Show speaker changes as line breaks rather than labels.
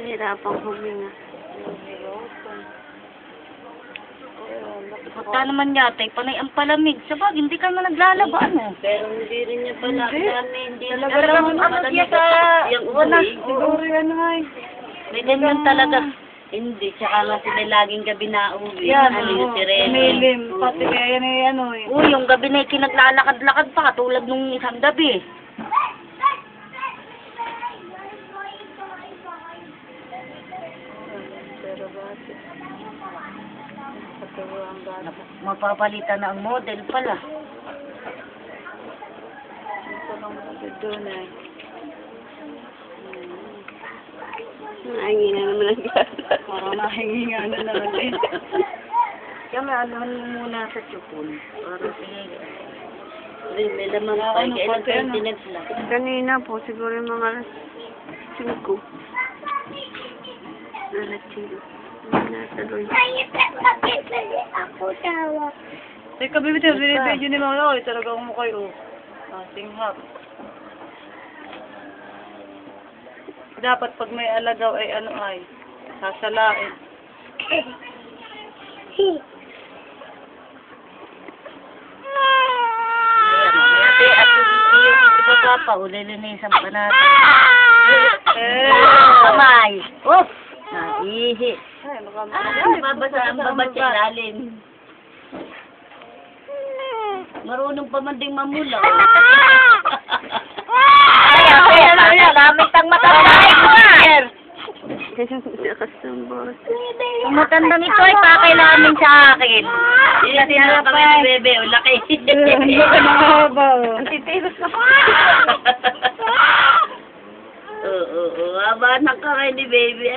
Nahihirapang huminga.
Punta naman yata, panay ang palamig. Sabag, hindi ka naman naglalaba, ano?
Pero hindi rin niya pala. Hindi
Talagang ano siya sa... Wala, siguro yan ay. May ganyan talaga.
Hindi, tsaka nga sila laging gabi na uwi.
Yan,
Ano yung sirene?
Milim, pati kaya yan ay ano eh. Uy, yung gabi na kinaglalakad-lakad pa, tulad nung isang gabi.
Pero bakit? Patuwa ang bata.
Mapapalitan na ang model pala.
Ito lang doon ay. Nahingi na naman ang gata.
Parang nahingi nga na natin. Kaya may anuhan mo muna sa chupon. Para sige.
May lamang pa. Kailan pa yung tinagla?
Kanina po, siguro yung mga alas 5. Alas 5. Nasa doon. Ako tawa.
Teka, bibitaw, binibidyo ni Mama. Oy, talaga ang mukha yun. Singhap. Dapat pag may alagaw ay ano ay, sasalain. Ate, at yung ibaba pa, ulilinisan pa natin. Kamay. Oh! Naihi.
Mabasa ang baba sa ilalim. Marunong pa man ding mamula.
Ay, gamit ang matandang ito ah!
Lakas ng boss.
Ang matandang ito ay pakailamin sa akin.
Kasi na kami ni Bebe, o laki.
Ang titilos na pa.
Oo, haba na kami ni Baby.